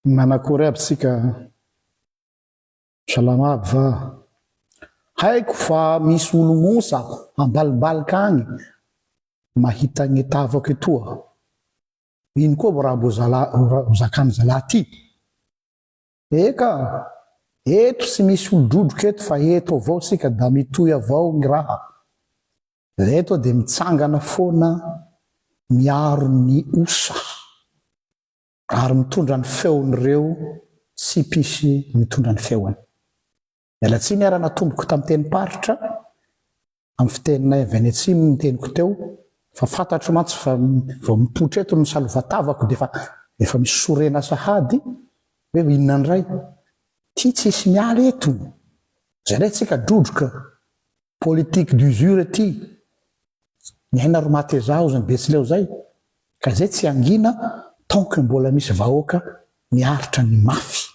Manakory aby sika salama aby va haiko fa misy olo mosa ambalimbaliky agny mahita gny tavako etoa ino koa bo raha mbo zakany zalahy ty eka eto tsy misy olodrodroka eto fa eto avao sika da mitoy avao gny raha eto de mitsangana foana miaro ny osa ary mitondra ny feon'ireo tsy pisy mitondra ny feony mialatsiny ara natomboko tamin'ny teny-paritra amin'ny fiteninay avy any atsimo ny teniko teo fa fantatro mantsy fa vao mipotra eto ny salovatavako de efa misy sorena sahady hoe inona ndray ty tsisy miala eto zay ndray tsika drodroka politique d'usure ty miaina ro maty zaho zany betsileo zay ka zay tsy angina tanke mbola misy vahoaka miaritra ny mafy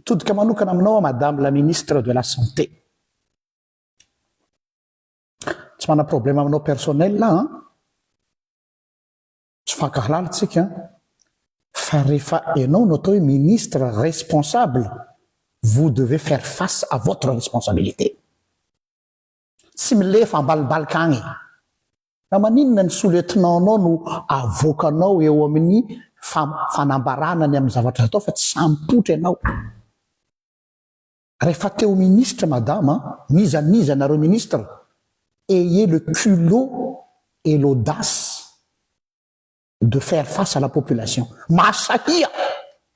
todika manokana aminao madame la ministre de la santé tsy mana problème aminao personnel là tsy fankahalalitsika fa rehefa ianao no atao hoe ministre responsable vous devez faire face à votre responsabilité tsy milefa ambalimbaliky agny na maninona ny sous-lieutenant-nao no avokanao eo amin'ny fanambaranany amin'ny zavatra atao fa tsy sampotra ianao rehefa teo ministre madame niza nareo ministre ayez le culot et l'audace de faire face à la population masahia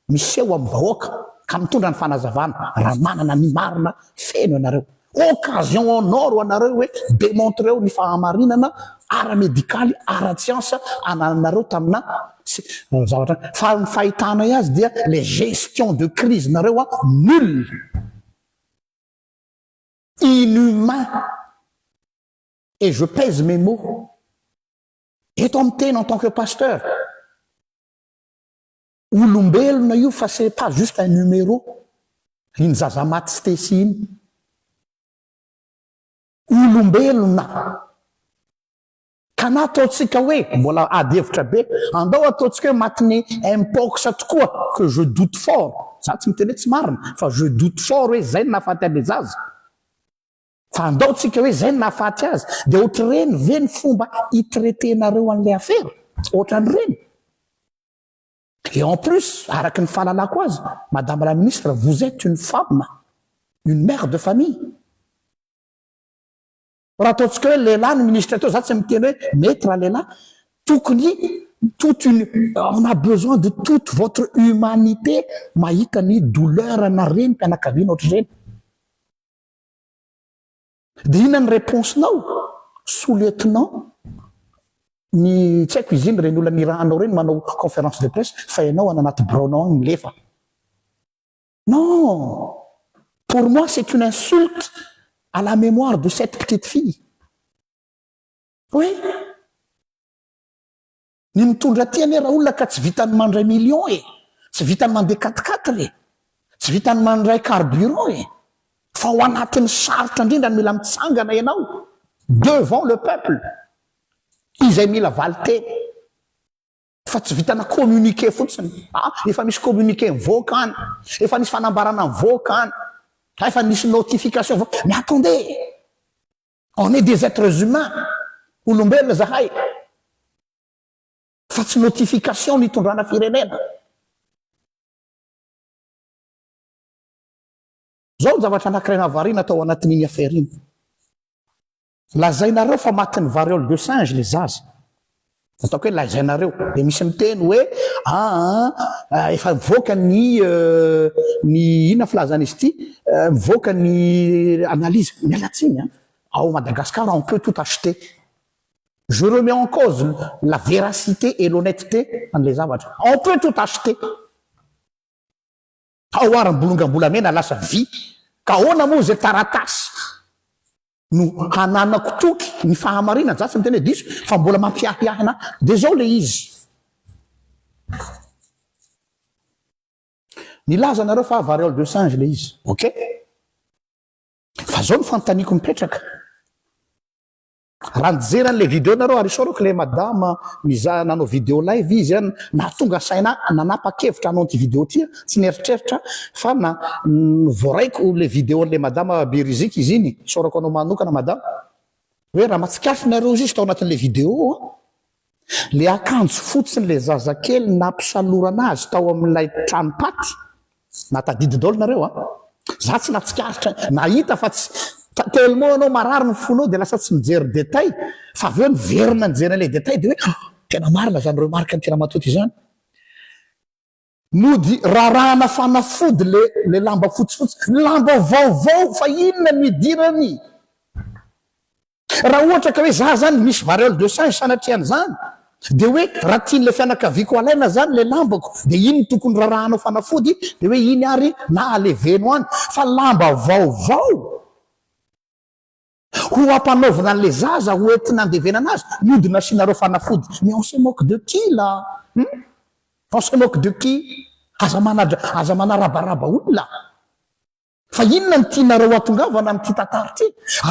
miseho amin'ny vahoaka ka mitondra ny fanazavana raha manana ny marina feno anareo occasion en or ho anareo hoe démontreo ny fahamarinana ara-médicaly ara-tsiansa ananareo tamina zavatra fa ny fahitana azy dia les gestions de crise nareo nul inhumain et je pèse mes mots eto amin'ny teny en tant que pasteur olombelona io fa c'est pas juste un numéro iny zaza maty tsy tesy iny olombelona ka na ataotsika hoe mbola ady hevitra be andao ataotsika hoe matiny impox tokoa que je doute fort za tsy miteny hoe tsy marina fa je doute fort hoe zay nahafaty ane zaza fa andaotsika hoe zay nahafaty azy de ohatr'ireny ve ny fomba hitretenareo an'le affaire ohatran'ireny et en plus araky ny fahalalako azy madame la ministre vous êtes une femme une mère de famille raha ataotsika hoe lehilahy ny ministre atao za tsy miteny hoe mety raha lehilahy tokony on a besoin de toute votre humanité mahita ny douleur anareny mpianakaviana ohatr'ireny de ina ny réponse-nao sous-lieutenant ny tsy haiko izy iny reny olona nirahanao reny manao conférence de presse fa ianao ana anaty braonao agny milefa non pour moi c'est une insulte à la mémoire de cette petite fille oui ny mitondra tiany raha olona ka tsy vitany mandray million tsy vitany mandeha 4-4 tsy vitany mandray carburant fa ho anatin'ny sarotra indrindra ny mila mitsangana ianao devant le peuple izay mila valiteny fa tsy vitana communiqué fotsiny efa misy communiqué mivoaka any efa nisy fanambarana mivoaka any efa nisy notification mais attendez on est des êtres humains olombelona zahay fa tsy notification nitondrana firenena zao zavatra anankiray navarina atao anatin'iny affaire iny lazainareo fa matin'ny variole de singe le zaza ataoko hoe lazainareo de misy miteny hoe efa mivoaka ny ina filazana izy ity mivoaka ny analyse mialatsiny ao Madagascar on peut tout acheter je remets en cause la véracité et l'honnêteté an'le zavatra on peut tout acheter aoarany bolongambolamena lasa vy ka ahoana moa zay taratasy no hananako toky ny fahamarina za tsy miteny hoe diso fa mbola mampiahiahina de zao le izy nilaza nareo fa variole de singe le izy ok fa zao ny fantaniko mipetraka raha nijery an'le vidéo nareo ary soroko le madama mizaha nanao vidéo live izy any na tonga saina nanapa-kevitra anao ty vidéo ty tsy nieritreritra fa na voaraiko le vidéo an'le madama Berizika izy iny sorako anao manokana madama hoe raha matsikafy nareo izy tao anatin'le vidéo le akanjo fotsiny le zazakely nampisalorana azy tao amin'ilay tranopaty natadidy dolo nareo za tsy natsikaritra nahita fa tsy tellement anao marary ny fonao de lasa tsy mijery détail fa aveo niverina nijery le détail de hoe tena marina zany remarque ny tena matoty zany mody rarahana fanafody le lamba fotsifotsy lamba vaovao fa inona midirany raha ohatra ka hoe za zany misy variole de singe sanatriany zany de hoe raha tian'le fianakaviako alaina zany le lambako de iny tokony rarahanao fanafody de hoe iny ary na aleveno any fa lamba vaovao ho ampanaovina an'le zaza ho entina andevenana azy midina sinareo fanafody mais on se moque de qui là on se moque de qui aza manarabaraba olona fa inona ny tianareo atongavana amin'ity tantara ty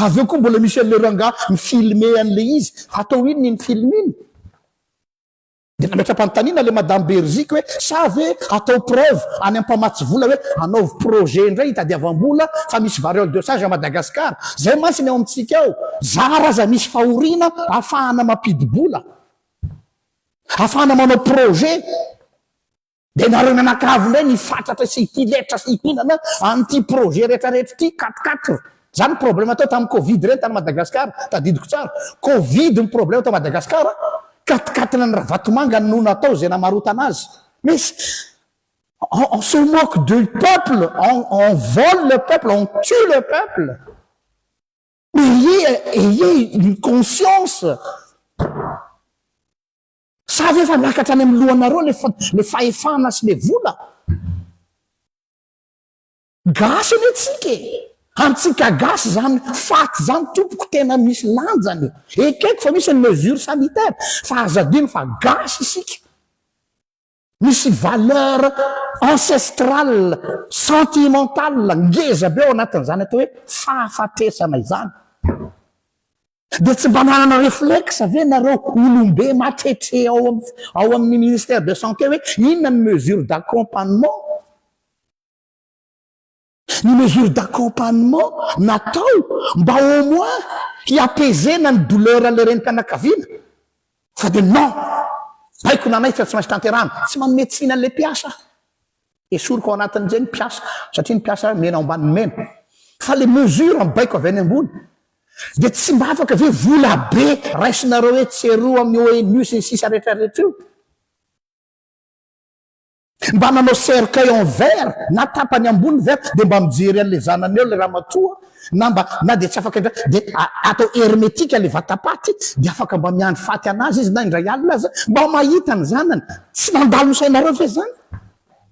aveo koa mbola misy an'le ranga mifilme an'le izy atao iny ny filme iny de nametra-panontaniana le madame Berzika hoe sa ve atao preuve any ampamatsy vola hoe anaovy projet indray hitadiavam-bola fa misy variole de singe à Madagascar zay mantsy ny ao amintsika ao zaraza misy fahoriana ahafahana mampidi-bola ahafahana manao projet de nareo nanakavy ndray nifatratra sy hiletra sy hihinana an'ity projet rehetrarehetra ty 4-4 zany problème atao tamin'ny covid reny tany Madagascar tadidiko tsara covid ny problème atao Madagascar 4-4 ny raha vatomanga ny nono atao zay namarotana azy mais on se moque du peuple on vole le peuple on tue le peuple mais ayez une conscience sa ve fa miakatra any amin'ny lohanareo le fahefana sy le vola gasy ny atsika antsika gasy zany faty zany tompoko tena misy lanjany ekeko fa misy ny mesure sanitaire fa azadino fa gasy isika misy valeur ancestrale sentimentale ngeza be ao anatin'izany atao hoe fahafatesana izany de tsy mba nanana réflexe ve nareo olombe matretre ao amin'ny ministère de santé hoe inona ny mesure d'accompagnement ny mesure d'accompagnement natao mba au moins hiapezena ny douleur an'le renim-pianakaviana fa de non baiko nanay fa tsy maintsy tanterana tsy manome tsina an'le mpiasa esoriko ao anatin'izay ny mpiasa satria ny mpiasa mena ambany mena fa le mesure ambaiko avy any ambony de tsy mba afaka ve vola be raisinareo hoe tseroa amin'ny ONU sy ny sisa rehetrarehetra io mba nanao cercueil en verre na tapany ambony verre de mba mijery an'le zanany eo le ramatoa na de tsy afaka de atao hermétique le vatapaty de afaka mba miandry faty anazy izy na indray alina azy mba mahita ny zanany tsy mandalo sainareo ve zany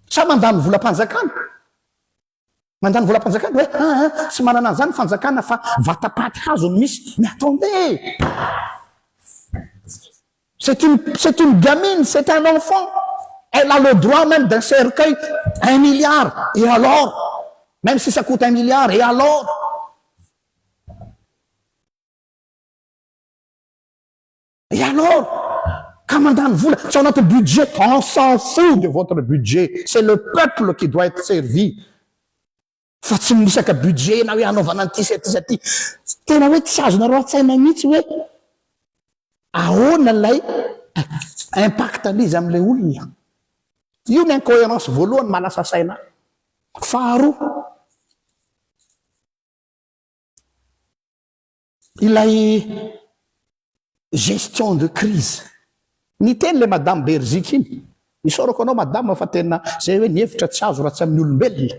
sa mandano volam-panjakana mandany volam-panjakana hoe tsy manana an'izany fanjakana fa vatapaty hazo no misy mais attendez c'est une gamine c'est un enfant elle a le droit même d'un cercueil 1 milliard et alors même si ça coûte 1 milliard et alors Kamandane voula sur notre budget on s'en fout de votre budget c'est le peuple qui doit être servi fa tsy misaka budget na hoe anaovana an'ity ty tena hoe tsy azonareo atsaina mihitsy hoe ahoana lay impactan'izy am'le olona io ny incohérence voalohany malasa saina faharoa ilay gestion de crise ny teny le madame Berzika iny isorako anao madame fa tena zay hoe nievitra tsy azo raha tsy amin'ny olombelona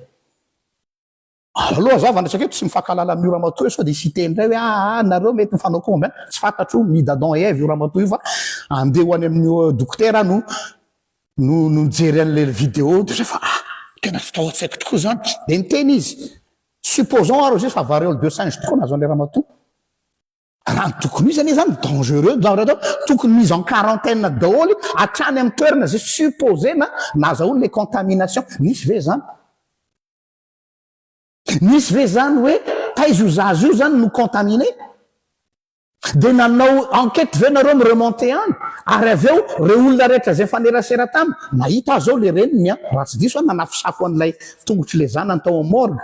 aloha za vandratsaka eto tsy mifankalala amin'ny oramatoa sao de isitendray hoe nareo mety mifanao komba tsy fantatro ny Adam et Ève oramatoa io fa andeha ho any amin'ny dokotera no mijery an'le vidéo de fa tena tsy tao atsaiko tokoa zany de niteny izy supposons aro izy fa variole de singe tokoa nazo an'le ramatoa raha ny tokony izy anie zany dangereux tokony mise en quarantaine daholo hatrany amin'ny toerana zay supposé na nazahoany le contamination nisy ve zany hoe taizy io zazy io zany no contaminé dia nanao enquête ve nareo miremonté any ary avy eo reo olona rehetra zay fanerasera taminy nahita zao le reniny a raha tsy diso a nanafosafo an'ilay tongotry le zanany tao amin'ny morgue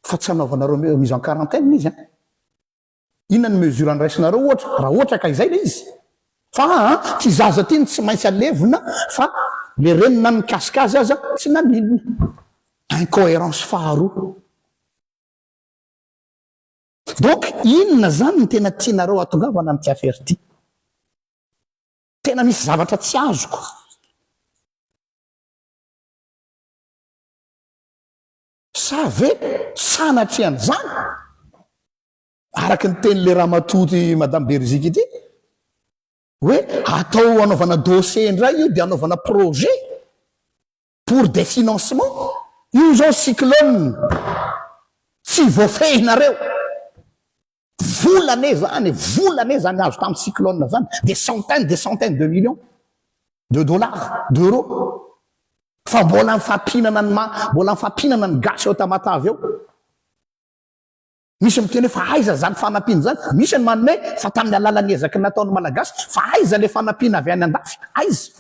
fa tsy anaovanareo mise en quarantaine izy a inona ny mesure andraisinareo ohatra raha ohatra ka izay le izy fa ty zaza ty ny tsy maintsy alevina fa le renina mikasikazy aza tsy naninona incohérence faharoa. Donc inona zany ny tena tianareo atongavana amin'ity affaire ity tena misy zavatra tsy azoko sa ve sanatrean'izany araky ny tenyle ramatoty madame Berzika ity hoe atao anaovana dossier ndray io dia anaovana projet pour des financements io zao cyclone tsy voafehinareo volane zany azo tamin'ny cyclone zany des centaines de millions de dollars d'euros fa mbola mifampinana ny gasy eo tamatavy eo misy miteny hoe fa aiza zany fanampiana zany misy ny manome fa tamin'ny alalan'ny ezaky nataon'ny malagasy fa aiza le fanampiana avy any andafy aiza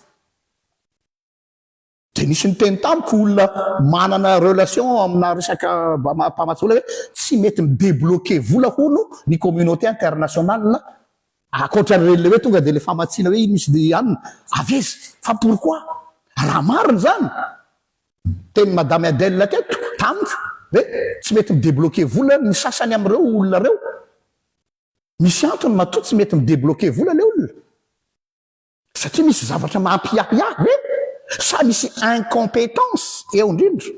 dia nisy ny teny tamiko olona manana relation amina resaka mpamatsy hoe tsy mety midébloquer vola hono ny communauté internationale akoatran'ireny le hoe tonga dia le famatsiana hoe misy de anina aveza fa pourquoi raha mariny zany teny madame Adèle teto tamiko hoe tsy mety midébloquer vola ny sasany amin'ireo olona reo misy antony matoa tsy mety midébloquer vola le olona satria misy zavatra mampiahiahy ve sa misy incompétence eo indrindra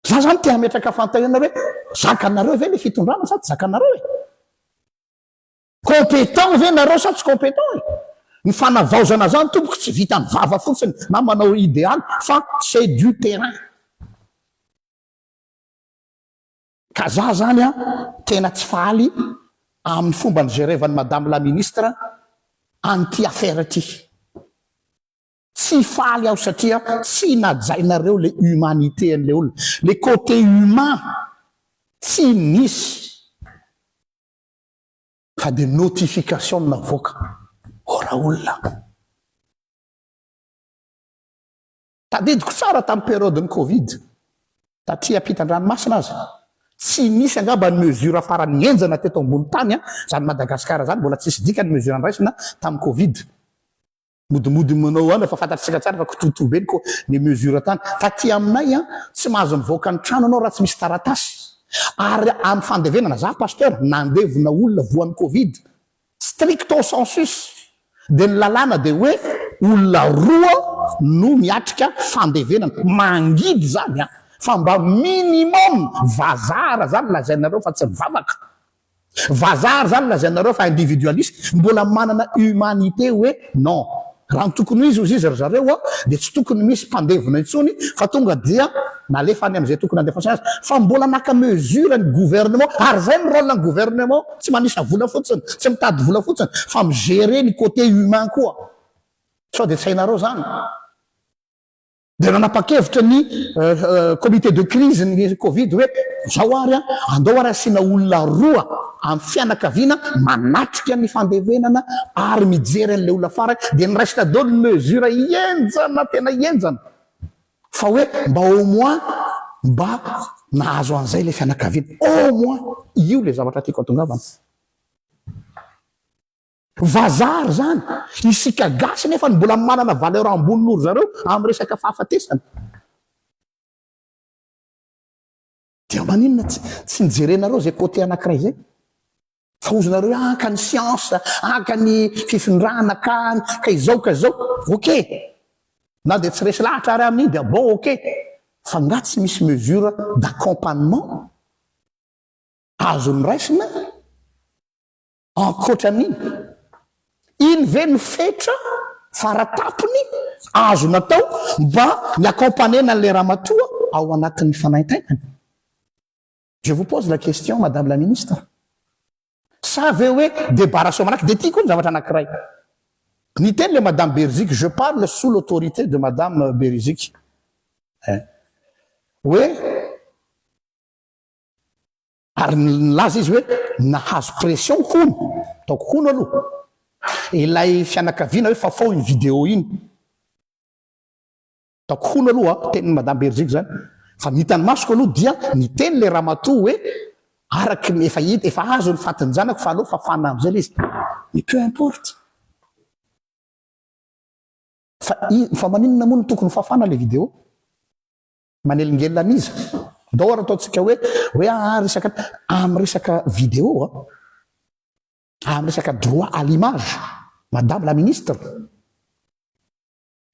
za zany tia hametraka fantahina hoe zakanareo ve le fitondrana sa tsy zakanareo compétent ve nareo sa tsy compétent ny fanavaozana zany tompoko tsy vita ny vava fotsiny na manao idéal fa c'est du terrain ka za zany a tena tsy faly amin'ny fomba ny gérevany madame la ministre an'ity affaire ty tsy faly aho satria tsy najainareo le humanité an'le olona le côté humain tsy nisy fa de notification navoaka ora olona tadidiko tsara tamin'ny période ny covid tatria ampitan-dranomasina azy tsy nisy angamba ny mesure farany enjana teto ambony tany a zany Madagasikara zany mbola tsisy dika ny mesure andraisina tamin'ny covid modimody manao any fa fantatritsika tsara fa kototobe ny mesure tany fa ty aminay a tsy mahazo mivoaka ny trano anao raha tsy misy taratasy ary amin'ny fandevenana za pasteur nandevona olona voan'ny covid stricto sensus dia ny lalàna dia hoe olona roa no miatrika fandevenana mangidy zany a fa mba minimum vazara zany lazainareo fa tsy mivavaka vazara zany lazainareo fa individualiste mbola manana humanité hoe non raha ny tokony izy ozy izy ry zareo a dia tsy tokony misy mpandevona intsony fa tonga dia nalefa any am'izay tokony andefasana azy fa mbola naka mesure ny gouvernement ary zay ny rôle ny gouvernement tsy manisa vola fotsiny tsy mitady vola fotsiny fa migérer ny côté humain koa sao dia tsy hainareo zany dia nanapa-kevitra ny comité de crise ny covid hoe zao ary a andao ary asiana olona roa amin'ny fianakaviana manatrika ny fandevenana ary mijery an'le olona farany dia ny reste dao ny mesure ienjana tena ienjana fa hoe mba au moins mba nahazo an'izay le fianakaviana au moins io le zavatra tiako atongavana vazary zany isika gasy nefa ny mbola manana valeur ambonyn'oro zareo amin'ny resaka fahafatesana dia maninona tsy nijerenareo zay côté anankiray zay fa ozonareo aka ny science aka ny fifindrana ka izao ok na dia tsy resy lahatra ary amin'iny dia bon ok fa nga tsy misy mesure d'accompagnement azony raisina ankoatra amin'iny iny ve ny fetra faratapony azo natao mba ny accompagnena n'le ramatoa ao anatin'ny fanaintainany. Je vous pose la question madame la ministre sa ve hoe débarration manaky dia ty koa ny zavatra anankiray ny teny le madame Berzika je parle sous l'autorité de madame Berzika hoe ary nilaza izy hoe nahazo pression hono taoko hono aloha ilay fianakaviana hoe fafao iny vidéo iny taoko hono aloha teniny madame Berzik zany fa nitany masoko aloha dia niteny le ramatoa hoe araky efa azo ny fatiny zanako fa aloha fafana am'izay le izy mais peu importe fa maninona moa no tokony fafana le vidéo manelingelina izy dahora ataotsika hoe resaka amy resaka vidéo amy resaka droit à l'image madame la ministre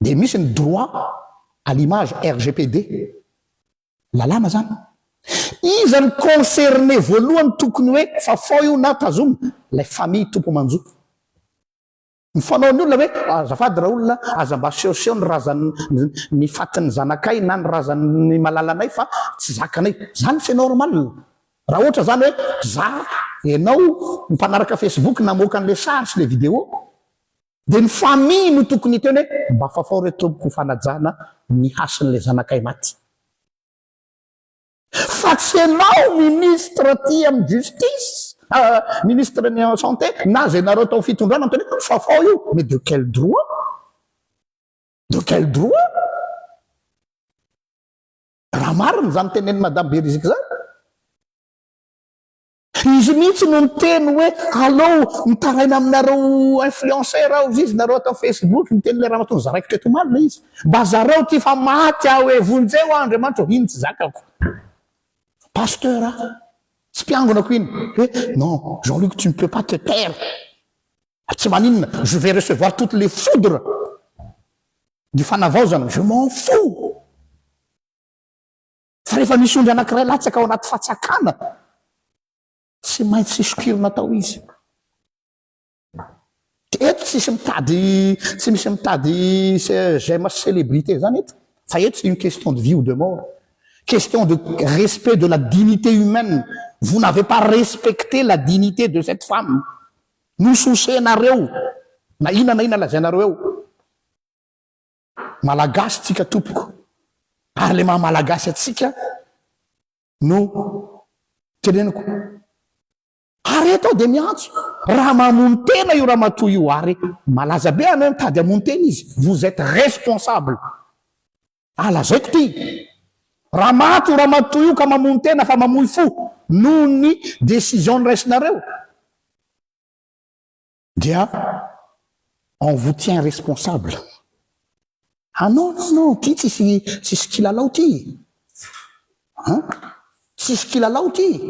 de misy ny droit à l'image RGPD lalàna zany iza ny concerné voalohany tokony hoe fafao io na tazomy lay famille tompo manjo ny fanaony olona hoe azafady raha olona aza mba seoseo ny razany ny fatiny zanakay na ny razany malalanay fa tsy zakanay zany c'est normal raha ohatra zany hoe za ianao mpanaraka Facebook namoaka an'le sary sy le vidéo de ny famille no tokony teny hoe mba fafao re tompoko fanajana ny hasin'le zanakay maty fa tsy ianao ministre ty amy justice ministre ny santé na zay nareo tao fitondrana teny fafao io mais de quel droit raha mariny zany teneny madame Berzik zany izy mihitsy no miteny hoe allô mitaraina aminareo influenceur ao izy nareo atao Facebook miteny le raha matony zaraiky teto malina izy mba zareo ty fa maty aho hoe vonjeo Andriamanitra iny tsy zakako pasteur tsy mpiangonako iny hoe non Jean-Luc tu ne peux pas te taire tsy maninona je vais recevoir toutes les foudres du fanavaozana je m'en fous fa rehefa misy ondry anankiray latsaka ao anaty fatsakana tsy maintsy sokirina tao izy eto tsy misy mitady j'aime célébrité zany eto fa eto c'est une question de vie ou de mort question de respect de la dignité humaine vous n'avez pas respecté la dignité de cette femme nososenareo na ina lazainareo eo malagasy tsika tompoko ary le maha malagasy atsika no teneniko ary eto de miantso raha mamono tena io raha matoa io ary malaza be anao mitady amono tena izy vous êtes responsable lazaiko ty raha maty raha matoa io ka mamono tena fa mamoy fo noho ny décision ny raisinareo dia on vous tient responsable non ty tsisy kilalao ty tsisy kilalao ty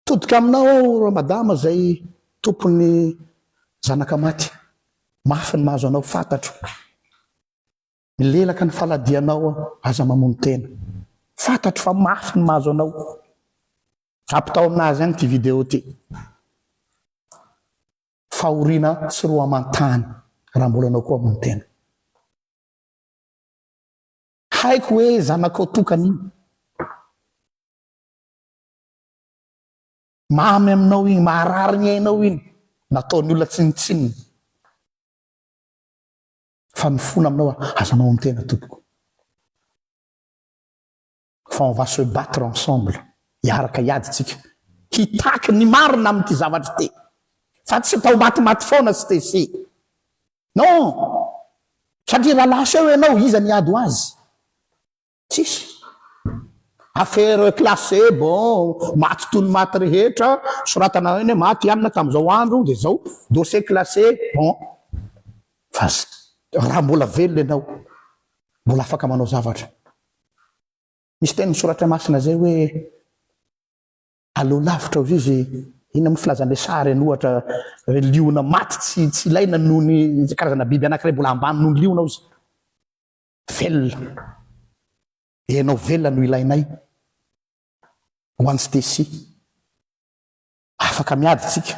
todika aminao madama zay tompony zanaka maty mafy ny mahazo anao fantatro milelaka ny faladianao aza mamono tena fantatro fa mafy ny mahazo anao ampitao aminazy any ty vidéo ty fahoriana sy roa amantany raha mbola anao koa mamono tena haiko hoe zanakao tokany iny mamy aminao iny maharary ny ainao iny nataony olona tsinitsininy fa mifona aminao aza mamono tena tompoko fa on va se battre ensemble iaraka iady tsika hitaky ny marina amity zavatra ty fa tsy tao matimaty foana tsy tesy non satria raha lasa eo ianao iza niady ho azy tsisy affaire classé bon maty toy ny maty rehetra soratana eny maty anina tam'izao andro de zao dossier classé bon fa raha mbola velona ianao mbola afaka manao zavatra misy teny misoratra masina zay hoe aloha lavitra ozy izy ina amin'ny filazan'le sary any ohatra liona maty tsy ilaina noho ny karazana biby anankiray mbola ambany noho ny liona ozy velona ianao velona no ilainay ho an'ny stesy afaka miady tsika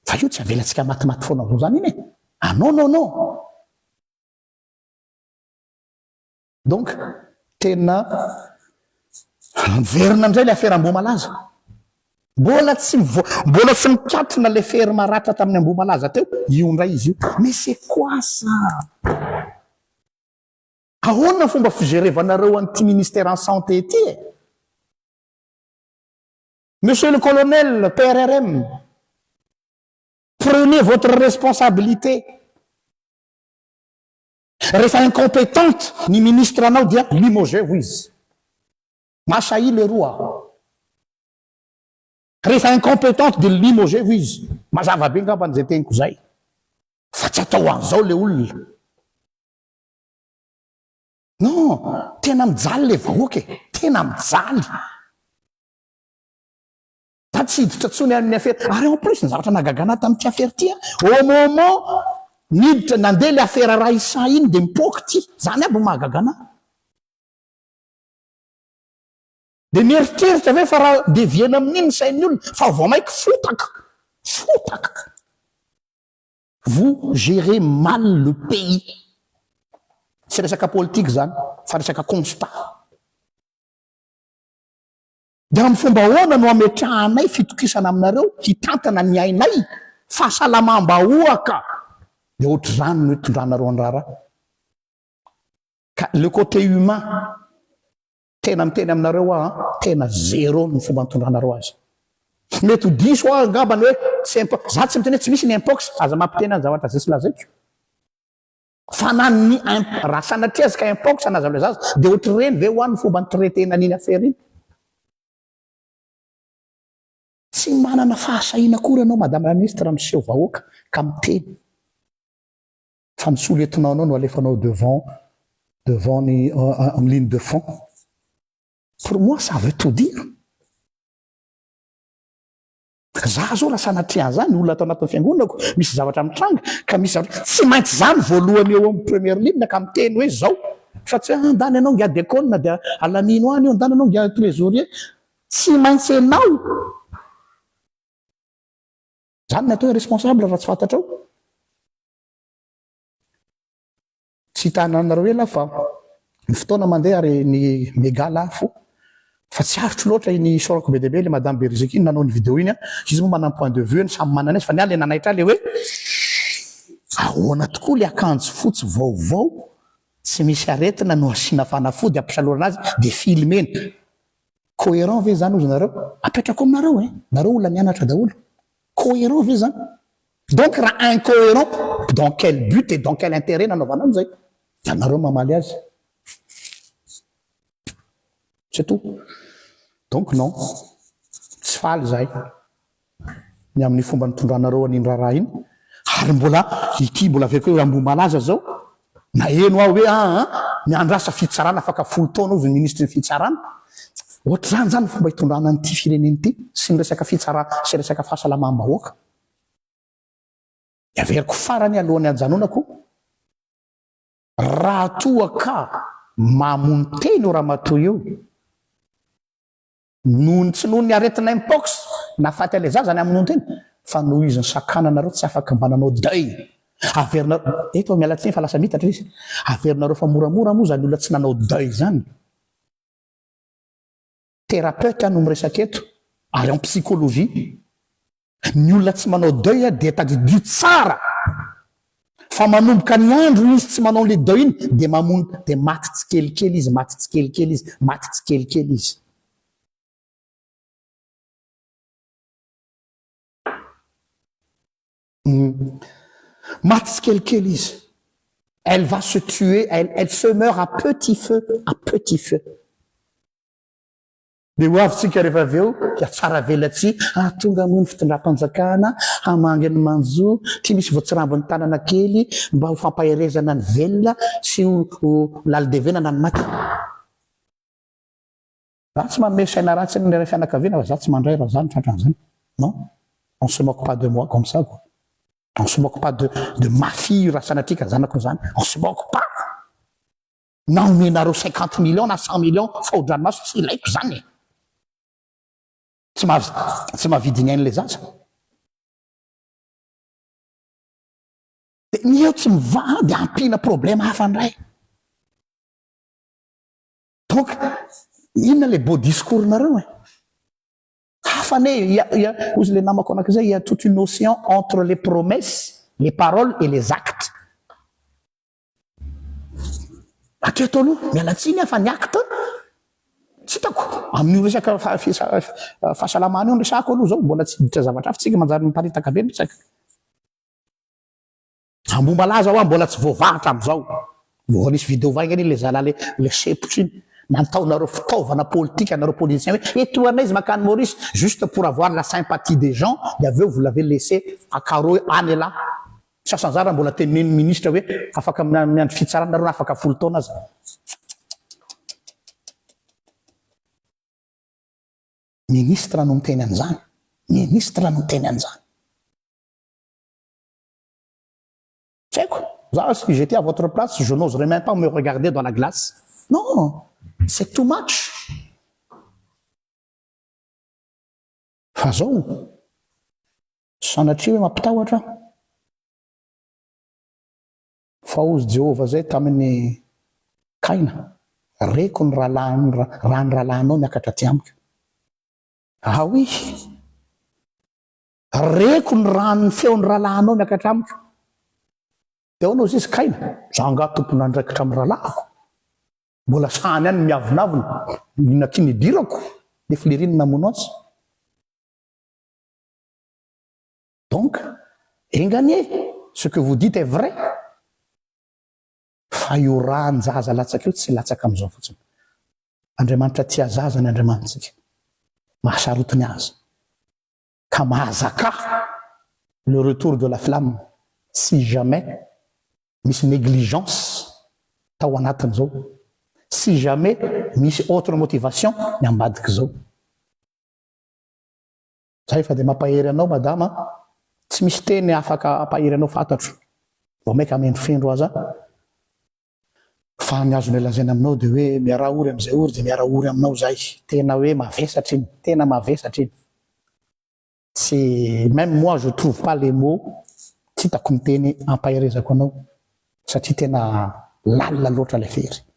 fa io tsy avelantsika matimaty foana zao zany iny non donc tena verina ndray le affaire Ambomalaza mbola tsy mikatona le fery maratra tamin'ny Ambomalaza teo io ndray izy io mais c'est quoi ça ahoana fomba figerevanareo an'ity ministère en santé ty Monsieur le colonel PRRM, prenez votre responsabilité. Rehefa incompétente ny ministre anao dia limogez-vous izy. Masahi le roi. Rehefa incompétente dia limogez-vous izy. Mazava be ngamba an'izay teniko zay. Fa tsy atao an'izao le olona. Non, tena mijaly le vahoaka e. Tena mijaly. Da tsy hiditra tsony amin'ny affaire. Ary en plus ny zavatra nagagana tamin'ity affaire ty. Au moment niditra nandeha le affaire Raissa iny dia mipoky ty. Zany aby mahagagana. Dia mieritreritra ve fa raha deviena amin'iny sain'ny olona fa vao maiky fotaka. Fotaka. Vous gérez mal le pays. Tsy resaka politique zany, fa resaka constat. Dia amin'ny fomba ahoana no ametrahanay fitokisana aminareo hitantana ny ainay fahasalamam-bahoaka. Dia ohatry zany no hitondranareo andrara. Ka le côté humain tena miteny aminareo tena zéro ny fomba mitondranareo azy. Mety ho diso angambany hoe tsy impox. Za tsy miteny hoe tsy misy ny impox, aza mampiteny any zavatra zay tsy lazaiko. Fa na ny raha sanatria ka impox anazy le zaza dia ohatry reny ve ho any fomba nitraitena an'iny affaire iny. Tsy manana fahasahiana akory anao madame la ministre miseho vahoaka ka miteny. Fa misoletinao anao no alefanao devant ny en ligne de fond. Pour moi ça veut tout dire. Za zao raha sanatria zany olona atao anatin'ny fiangonako misy zavatra mitranga ka misy zavatra tsy maintsy zany voalohany eo amin'ny première ligne ka miteny hoe zao. Fa tsy andany anao ngia déconne dia alanino any io, andany anao ngia trésorier. Tsy maintsy enao. Zany ny atao responsable raha tsy fantatrao. Tsy hitananareo ela fa ny fotoana mandeha ary ny méga lafo. Fa tsy arotro loatra iny sorako be dehibe le madame Berizeki iny nanao ny vidéo iny. Izy moa manana point de vue ny samy manana azy fa ny aly nanaitra le hoe ahoana tokoa le akanjo fotsy vaovao tsy misy aretina no asiana fanafody ampisalorana azy dia filmena. Cohérent ve zany ozy nareo? Apetrako aminareo nareo olona mianatra daholo. Cohérent ve zany? Donc raha incohérent, dans quel but et dans quel intérêt nanaovana an'izay? Dia nareo mamaly azy. C'est tout. Donc non, tsy faly zay ny amin'ny fomba nitondranareo an'iny raha iny. Ary mbola ity mbola aveko hoe ambony malaza zao na eno aho hoe miandrasa fitsarana afaka 10 taona ozy ny ministre ny fitsarana. Ohatry zany fomba hitondrana an'ity fireneny ity sy ny resaka fitsarana sy resaka fahasalamam-bahoaka. Averiko farany alohan'ny ajanonako raha toa ka mamono teny o ramatoa io nohony tsy nohony aretina impox nafaty ale zazany amin'ny teny fa noho izy ny sakananareo tsy afaka mbananao deuil. Averinareo eto miala tsiny fa lasa mitatra izy. Averinareo fa moramora moa zany olona tsy nanao deuil zany. Thérapeute no miresaka eto ary en psychologie. Ny olona tsy manao deuil dia tadidio tsara. Fa manomboka ny andro izy tsy manao le deuil iny dia mamono dia maty tsikelikely izy, maty tsikelikely izy, maty tsikelikely izy. Maty tsikelikely izy. Elle va se tuer, elle se meurt à petit feu, à petit feu. Dia ho avintsika rehefa avy eo dia tsara velatsy tonga moa ny fitondram-panjakana hamangy ny manjo ty misy voatsirambiny tanana kely mba ho fampaherezana ny velona sy ho lalidevenana ny maty. Za tsy manome saina ratsy ny fianakaviana fa za tsy mandray raha zany tratran'izany. Non, on se moque pas de moi comme ça quoi. On se moque pas de ma fille raha sanatria ka zanako zany. On se moque pas. Na omenareo 50 millions na 100 millions fa ho dranomaso tsy ilaiko zany. Tsy mahavidiny ainy le zaza. Ny eo tsy miva dia ampina problème hafa ndray. Donc inona le beau discours nareo hafane ozy le namako anak'izay il y a toute une notion entre les promesses, les paroles et les actes. Atreto aloha mialatsiny fa ny acte tsy hitako amin'io resaka fahasalamana io resako aloha zao mbola tsy ditra zavatra hafa tsika manjary miparitaka be resaka ambomba laza ho mbola tsy voavahatra am'izao vao nisy vidéo vaingany le zala le sepotry iny nantaonareo fitaovana politika anareo politicien hoe etoana izy makany Maurice juste pour avoir la sympathie des gens de aveo vous l'avez laissé akaro any là sasanzara mbola tenen'ny ministre hoe afaka miandry fitsarana nareo afaka folo taona azy ministre no miteny an'izany ministre no miteny an'izany tsy haiko za si j'étais à votre place je n'oserais même pas me regarder dans la glace non c'est too much fa zao sanatria hoe mampitahotra fa ozy Jehova zay tamin'ny Kaina reko ny rany rahalanao miakatra ty amiko oui reko ny ranony feon'ny rahalanao miakatra amiko teo anao izy Kaina za nga tompona andraikitra amin'ny rahalahako mbola sany any miavonavina inakinydirako le filiriny namono azy donc engagné ce que vous dites est vrai fa io rany zaza latsaka io tsy latsaka am'izao fotsiny Andriamanitra tia zaza ny Andriamanitsika mahasarotiny azy ka mahazaka le retour de la flamme si jamais misy négligence tao anatin'izao si jamais misy autre motivation ny ambadiky zao zay fa de mampahery anao madama tsy misy teny afaka ampahery anao fantatro vao maika amendro fendro aza fa ny azo nelazaina aminao de hoe miara ory am'izay ory de miara ory aminao zay tena hoe mavesatra iny tena mavesatra iny tsy même moi je trouve pas les mots tsy hitako miteny ampaherezako anao satria tena lalina loatra le fery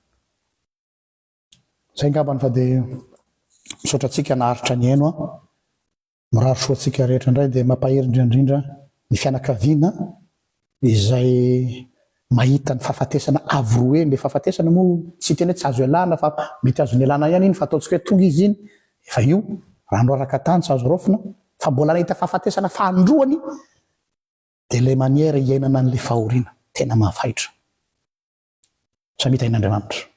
zay ngambany fa de misaotra atsika naharitra ny aino mirary soa atsika rehetra indray de mampahery indrindrindra ny fianakaviana izay mahita ny fahafatesana avroe le fahafatesana moa tsy teny hoe tsy azo ialana fa mety azo ny ialana ihany iny fa ataontsika hoe tonga izy iny efa io raha no araka tany tsy azo rofina fa mbola nahita fahafatesana fandroany de le manière iainana an'le fahoriana tena mahafaitra samita in'Andriamanitra